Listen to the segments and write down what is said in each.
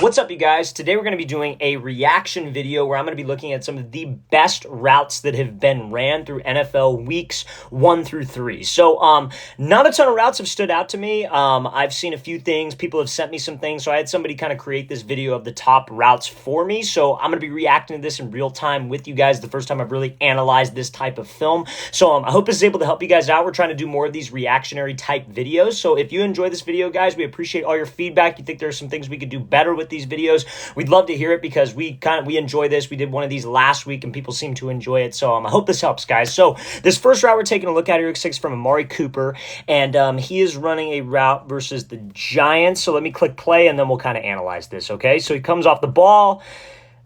What's up, you guys? Today we're going to be doing a reaction video where I'm going to be looking at some of the best routes that have been ran through NFL weeks 1 through 3. So, not a ton of routes have stood out to me. I've seen a few things. People have sent me some things. So I had somebody kind of create this video of the top routes for me. So I'm going to be reacting to this in real time with you guys. The first time I've really analyzed this type of film. So I hope this is able to help you guys out. We're trying to do more of these reactionary type videos. So if you enjoy this video, guys, we appreciate all your feedback. You think there are some things we could do better with these videos, we'd love to hear it because we enjoy this. We did one of these last week and people seem to enjoy it. So I hope this helps, guys. So this first route we're taking a look at here is from Amari Cooper, and he is running a route versus the Giants. So let me click play and then we'll kind of analyze this. Okay, so he comes off the ball.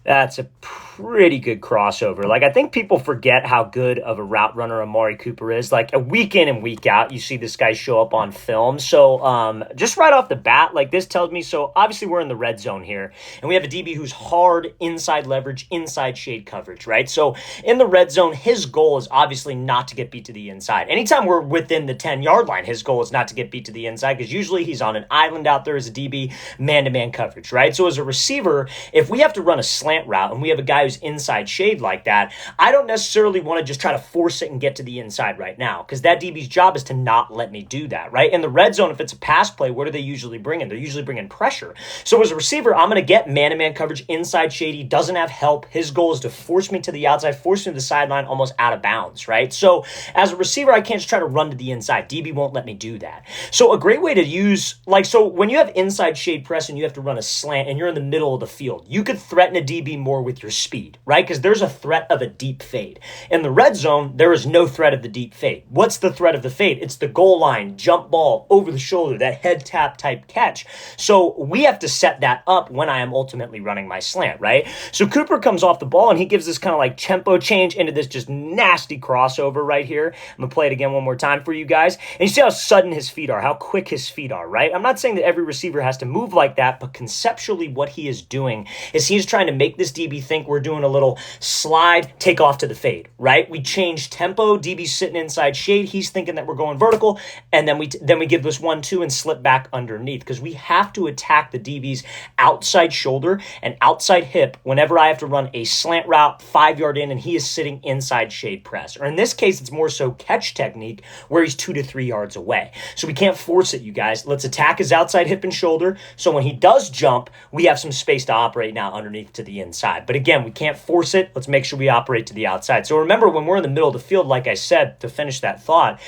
That's a pretty good crossover. Like, I think people forget how good of a route runner Amari Cooper is. Like, a week in and week out, you see this guy show up on film. So, just right off the bat, like, this tells me, so obviously we're in the red zone here, and we have a DB who's hard inside leverage, inside shade coverage, right? So, in the red zone, his goal is obviously not to get beat to the inside. Anytime we're within the 10-yard line, his goal is not to get beat to the inside, because usually he's on an island out there as a DB, man-to-man coverage, right? So, as a receiver, if we have to run a slant route and we have a guy who's inside shade like that, I don't necessarily want to just try to force it and get to the inside right now, because that DB's job is to not let me do that, right? In the red zone, if it's a pass play, what do they usually bring in? They're usually bringing pressure. So as a receiver, I'm going to get man-to-man coverage inside shade. He doesn't have help. His goal is to force me to the outside, force me to the sideline, almost out of bounds, right? So as a receiver, I can't just try to run to the inside. DB won't let me do that. So a great way to use, like, so when you have inside shade press and you have to run a slant and you're in the middle of the field, you could threaten a DB more with your speed, right? Because there's a threat of a deep fade. In the red zone, there is no threat of the deep fade. What's the threat of the fade? It's the goal line, jump ball, over the shoulder, that head tap type catch. So we have to set that up when I am ultimately running my slant, right? So Cooper comes off the ball and he gives this kind of like tempo change into this just nasty crossover right here. I'm going to play it again one more time for you guys. And you see how sudden his feet are, how quick his feet are, right? I'm not saying that every receiver has to move like that, but conceptually what he is doing is he's trying to make this DB think we're doing a little slide, take off to the fade, right? We change tempo. DB's sitting inside shade. He's thinking that we're going vertical, and then we give this 1-2 and slip back underneath, because we have to attack the DB's outside shoulder and outside hip whenever I have to run a slant route 5 yard in and he is sitting inside shade press. Or in this case, it's more so catch technique where he's 2 to 3 yards away. So we can't force it, you guys. Let's attack his outside hip and shoulder. So when he does jump, we have some space to operate now underneath to the inside. But again, we can't force it. Let's make sure we operate to the outside. So remember, when we're in the middle of the field, like I said, to finish that thought,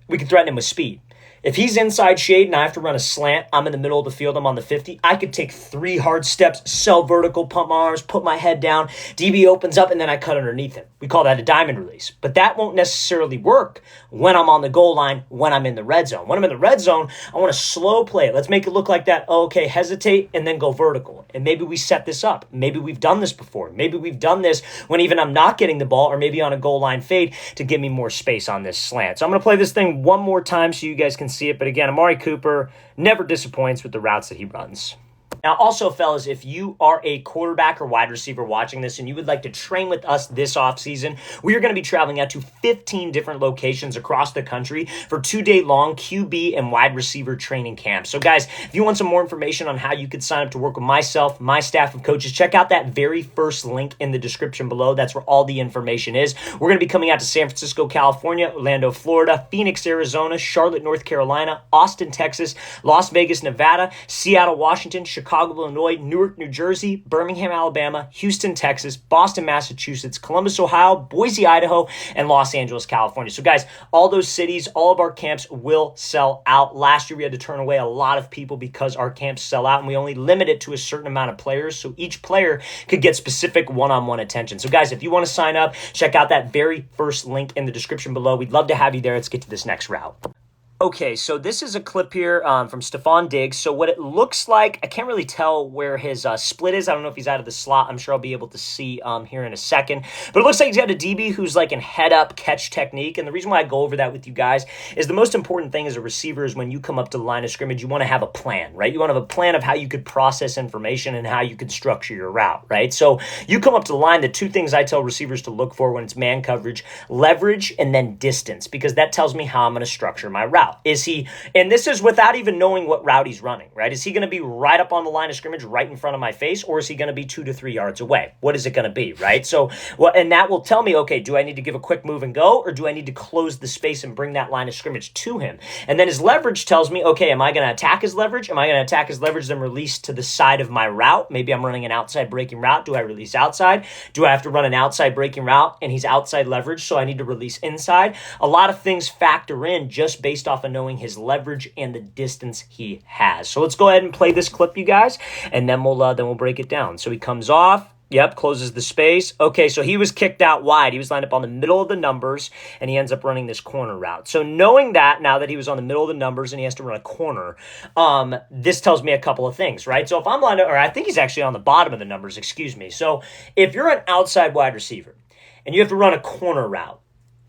we can threaten him with speed. If he's inside shade and I have to run a slant, I'm in the middle of the field, I'm on the 50, I could take 3 hard steps, sell vertical, pump my arms, put my head down, DB opens up, and then I cut underneath him. We call that a diamond release. But that won't necessarily work when I'm on the goal line, when I'm in the red zone. When I'm in the red zone, I want to slow play it. Let's make it look like that. Oh, okay, hesitate, and then go vertical. And maybe we set this up. Maybe we've done this before. Maybe we've done this when even I'm not getting the ball, or maybe on a goal line fade to give me more space on this slant. So I'm going to play this thing one more time so you guys can see it. But again, Amari Cooper never disappoints with the routes that he runs. Now, also, fellas, if you are a quarterback or wide receiver watching this and you would like to train with us this offseason, we are going to be traveling out to 15 different locations across the country for 2-day-long QB and wide receiver training camps. So, guys, if you want some more information on how you could sign up to work with myself, my staff of coaches, check out that very first link in the description below. That's where all the information is. We're going to be coming out to San Francisco, California, Orlando, Florida, Phoenix, Arizona, Charlotte, North Carolina, Austin, Texas, Las Vegas, Nevada, Seattle, Washington, Chicago, Illinois, Newark, New Jersey, Birmingham, Alabama, Houston, Texas, Boston, Massachusetts, Columbus, Ohio, Boise, Idaho, and Los Angeles, California. So guys, all those cities, all of our camps will sell out. Last year, we had to turn away a lot of people because our camps sell out, and we only limit it to a certain amount of players, so each player could get specific one-on-one attention. So guys, if you want to sign up, check out that very first link in the description below. We'd love to have you there. Let's get to this next route. Okay, so this is a clip here from Stefan Diggs. So what it looks like, I can't really tell where his split is. I don't know if he's out of the slot. I'm sure I'll be able to see here in a second. But it looks like he's got a DB who's like in head-up catch technique. And the reason why I go over that with you guys is the most important thing as a receiver is when you come up to the line of scrimmage, you want to have a plan, right? You want to have a plan of how you could process information and how you could structure your route, right? So you come up to the line, the two things I tell receivers to look for when it's man coverage, leverage, and then distance, because that tells me how I'm going to structure my route. route? Is he, and this is without even knowing what route he's running, right? Is he going to be right up on the line of scrimmage, right in front of my face, or is he going to be 2 to 3 yards away? What is it going to be, right? So, well, and that will tell me, okay, do I need to give a quick move and go, or do I need to close the space and bring that line of scrimmage to him? And then his leverage tells me, okay, am I going to attack his leverage? Am I going to attack his leverage, then release to the side of my route? Maybe I'm running an outside breaking route. Do I release outside? Do I have to run an outside breaking route and he's outside leverage, so I need to release inside? A lot of things factor in just based off of knowing his leverage and the distance he has. So let's go ahead and play this clip, you guys, and then we'll break it down. So he comes off. Yep, closes the space. Okay, so he was kicked out wide. He was lined up on the middle of the numbers, and he ends up running this corner route. So knowing that, now that he was on the middle of the numbers and he has to run a corner, this tells me a couple of things, right? So if I'm lined up, or I think he's actually on the bottom of the numbers, excuse me. So if you're an outside wide receiver and you have to run a corner route,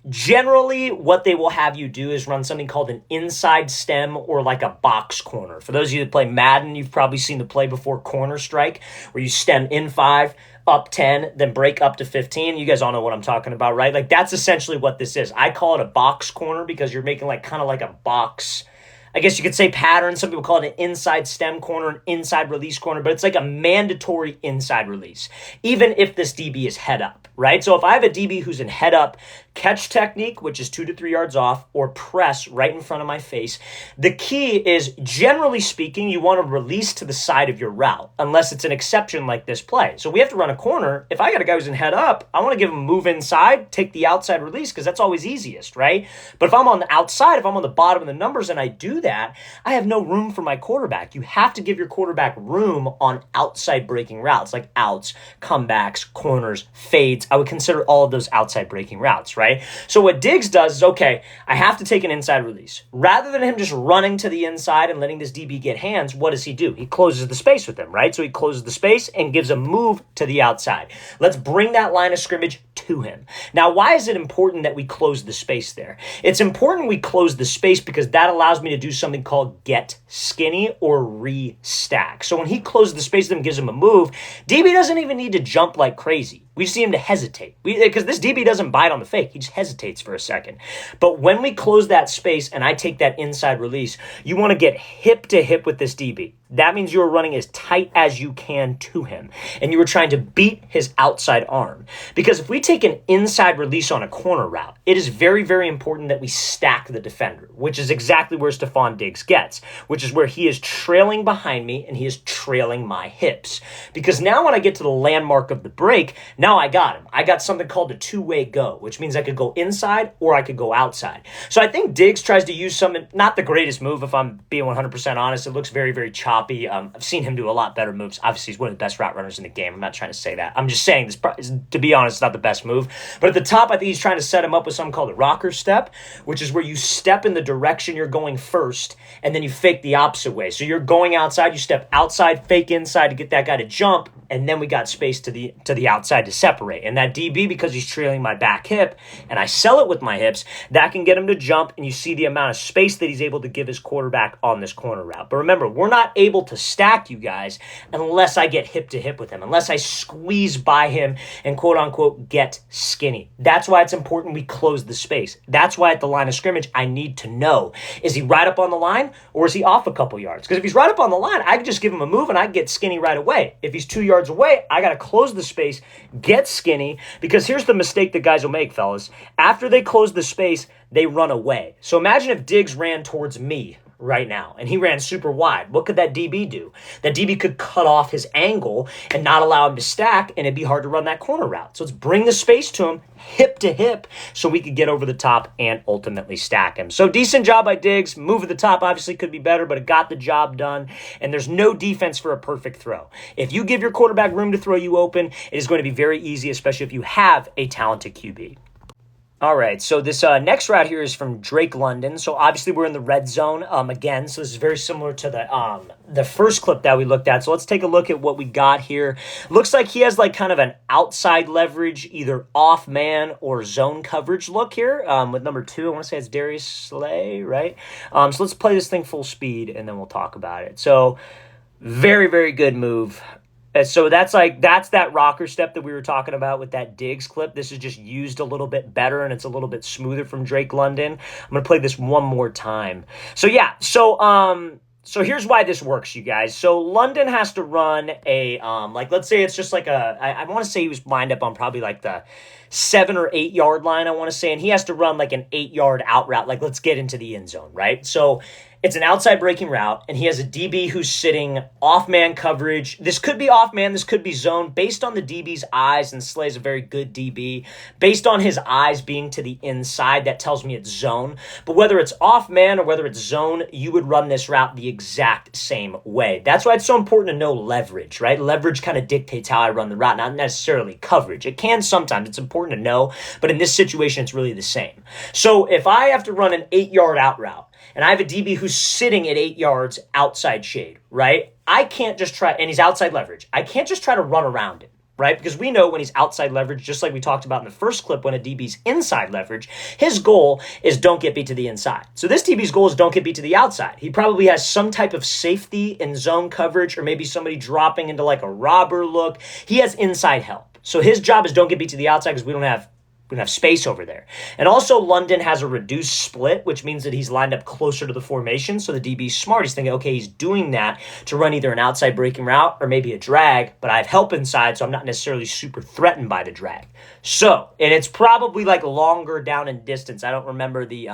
generally, what they will have you do is run something called an inside stem or like a box corner. For those of you that play Madden, you've probably seen the play before corner strike, where you stem in 5, up 10, then break up to 15. You guys all know what I'm talking about, right? Like that's essentially what this is. I call it a box corner because you're making like kind of like a box, I guess you could say pattern. Some people call it an inside stem corner, an inside release corner, but it's like a mandatory inside release, even if this DB is head up, right? So if I have a DB who's in head up catch technique, which is 2 to 3 yards off, or press right in front of my face, the key is, generally speaking, you want to release to the side of your route, unless it's an exception like this play. So we have to run a corner. If I got a guy who's in head up, I want to give him a move inside, take the outside release, because that's always easiest, right? But if I'm on the outside, if I'm on the bottom of the numbers and I do that, I have no room for my quarterback. You have to give your quarterback room on outside breaking routes, like outs, comebacks, corners, fades. I would consider all of those outside breaking routes, right? So what Diggs does is, okay, I have to take an inside release. Rather than him just running to the inside and letting this DB get hands, what does he do? He closes the space with him, right? So he closes the space and gives a move to the outside. Let's bring that line of scrimmage to him. Now, why is it important that we close the space there? It's important we close the space because that allows me to do something called get skinny or re-stack. So when he closes the space and gives him a move, DB doesn't even need to jump like crazy. We see him to hesitate because this DB doesn't bite on the fake. He just hesitates for a second. But when we close that space and I take that inside release, you want to get hip to hip with this DB. That means you're running as tight as you can to him. And you were trying to beat his outside arm. Because if we take an inside release on a corner route, it is very, very important that we stack the defender, which is exactly where Stefan Diggs gets, which is where he is trailing behind me and he is trailing my hips. Because now when I get to the landmark of the break, now I got him. I got something called a two-way go, which means I could go inside or I could go outside. So I think Diggs tries to use something, not the greatest move if I'm being 100% honest. It looks very, very choppy. I've seen him do a lot better moves. Obviously, he's one of the best route runners in the game. I'm not trying to say that. I'm just saying this, to be honest, it's not the best move. But at the top, I think he's trying to set him up with something called a rocker step, which is where you step in the direction you're going first, and then you fake the opposite way. So you're going outside, you step outside, fake inside to get that guy to jump, and then we got space to the outside to separate. And that DB, because he's trailing my back hip, and I sell it with my hips, that can get him to jump, and you see the amount of space that he's able to give his quarterback on this corner route. But remember, we're not able to stack, you guys, unless I get hip to hip with him, unless I squeeze by him and quote-unquote get skinny. That's why it's important we close the space. That's why at the line of scrimmage, I need to know, is he right up on the line or is he off a couple yards? Because if he's right up on the line, I can just give him a move and I get skinny right away. If he's 2 yards away, I got to close the space, get skinny, because here's the mistake that guys will make, fellas. After they close the space, they run away. So imagine if Diggs ran towards me right now and he ran super wide. What could that DB do? That DB could cut off his angle and not allow him to stack, and it'd be hard to run that corner route. So let's bring the space to him, hip to hip, so we could get over the top and ultimately stack him. So decent job by Diggs. Move at the top obviously could be better, but it got the job done, and there's no defense for a perfect throw. If you give your quarterback room to throw you open, it is going to be very easy, especially if you have a talented QB. All right, so this next route here is from Drake London. So obviously we're in the red zone again. So this is very similar to the first clip that we looked at. So let's take a look at what we got here. Looks like he has like kind of an outside leverage, either off man or zone coverage look here with number 2. I want to say it's Darius Slay, right? So let's play this thing full speed and then we'll talk about it. So very, very good move. So that's that rocker step that we were talking about with that Diggs clip. This is just used a little bit better, and it's a little bit smoother from Drake London. I'm going to play this one more time. So yeah, so here's why this works, you guys. So London has to run a, let's say it's just like I want to say he was lined up on probably like the 7 or 8 yard line, I want to say, and he has to run like an 8-yard out route. Like, let's get into the end zone, right? So it's an outside breaking route, and he has a DB who's sitting off man coverage. This could be off man, this could be zone, based on the DB's eyes, and Slay's a very good DB. Based on his eyes being to the inside, that tells me it's zone. But whether it's off man or whether it's zone, you would run this route the exact same way. That's why it's so important to know leverage, right? Leverage kind of dictates how I run the route, not necessarily coverage. It can sometimes, it's important to know, but in this situation, it's really the same. So if I have to run an 8-yard out route, and I have a DB who's sitting at 8 yards outside shade, right? I can't just try, and he's outside leverage. I can't just try to run around it, right? Because we know when he's outside leverage, just like we talked about in the first clip, when a DB's inside leverage, his goal is don't get beat to the inside. So this DB's goal is don't get beat to the outside. He probably has some type of safety in zone coverage, or maybe somebody dropping into like a robber look. He has inside help. So his job is don't get beat to the outside because we don't have space over there. And also London has a reduced split, which means that he's lined up closer to the formation. So the DB's smart. He's thinking, okay, he's doing that to run either an outside breaking route or maybe a drag, but I have help inside, so I'm not necessarily super threatened by the drag. So, and it's probably like longer down and distance. I don't remember the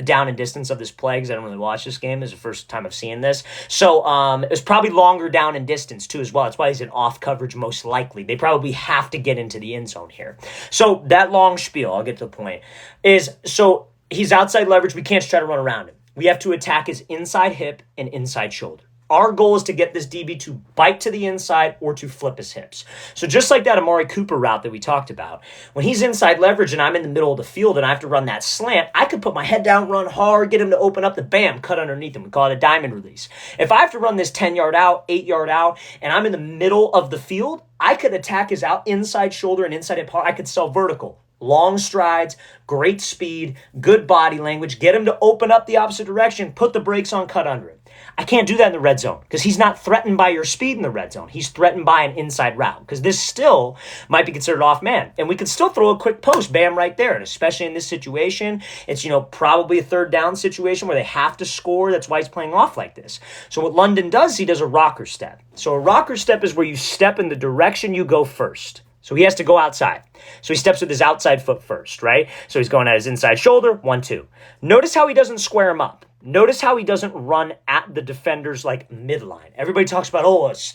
down and distance of this play because I don't really watch this game. This is the first time I've seen this. So it was probably longer down and distance too as well. That's why he's in off coverage most likely. They probably have to get into the end zone here. So that long spiel, I'll get to the point, is so he's outside leverage. We can't just try to run around him. We have to attack his inside hip and inside shoulder. Our goal is to get this DB to bite to the inside or to flip his hips. So just like that Amari Cooper route that we talked about, when he's inside leverage and I'm in the middle of the field and I have to run that slant, I could put my head down, run hard, get him to open up the bam, cut underneath him. We call it a diamond release. If I have to run this 10-yard out, 8-yard out, and I'm in the middle of the field, I could attack his inside shoulder and inside hip. I could sell vertical. Long strides, great speed, good body language, get him to open up the opposite direction, put the brakes on, cut under him. I can't do that in the red zone because he's not threatened by your speed in the red zone. He's threatened by an inside route because this still might be considered off man. And we could still throw a quick post, bam, right there. And especially in this situation, it's, probably a third down situation where they have to score. That's why he's playing off like this. So what London does, he does a rocker step. So a rocker step is where you step in the direction you go first. So he has to go outside. So he steps with his outside foot first, right? So he's going at his inside shoulder, 1, 2. Notice how he doesn't square him up. Notice how he doesn't run at the defender's midline. Everybody talks about,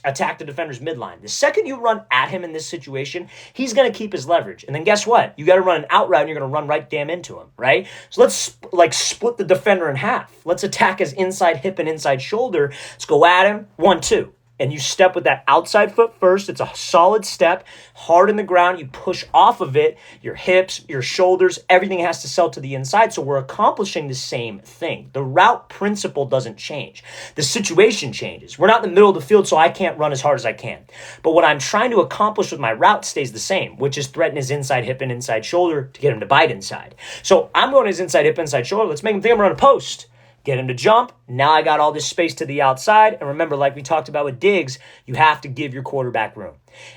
attack the defender's midline. The second you run at him in this situation, he's going to keep his leverage. And then guess what? You got to run an out route and you're going to run right damn into him, right? So let's split the defender in half. Let's attack his inside hip and inside shoulder. Let's go at him, 1, 2. And you step with that outside foot first. It's a solid step, hard in the ground. You push off of it, your hips, your shoulders, everything has to sell to the inside. So we're accomplishing the same thing. The route principle doesn't change. The situation changes. We're not in the middle of the field, so I can't run as hard as I can. But what I'm trying to accomplish with my route stays the same, which is threaten his inside hip and inside shoulder to get him to bite inside. So I'm going his inside hip, inside shoulder. Let's make him think I'm running a post. Get him to jump. Now I got all this space to the outside. And remember, like we talked about with Diggs, you have to give your quarterback room.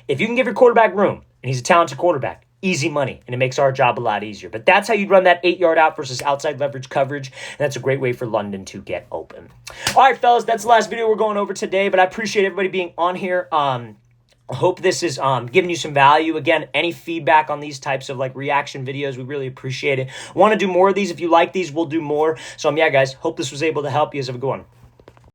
If you can give your quarterback room, and he's a talented quarterback, easy money, and it makes our job a lot easier. But that's how you'd run that 8-yard out versus outside leverage coverage. And that's a great way for London to get open. All right, fellas, that's the last video we're going over today. But I appreciate everybody being on here. I hope this is giving you some value. Again, any feedback on these types of reaction videos, we really appreciate it. Want to do more of these? If you like these, we'll do more. So yeah, guys, hope this was able to help you. Have a good one.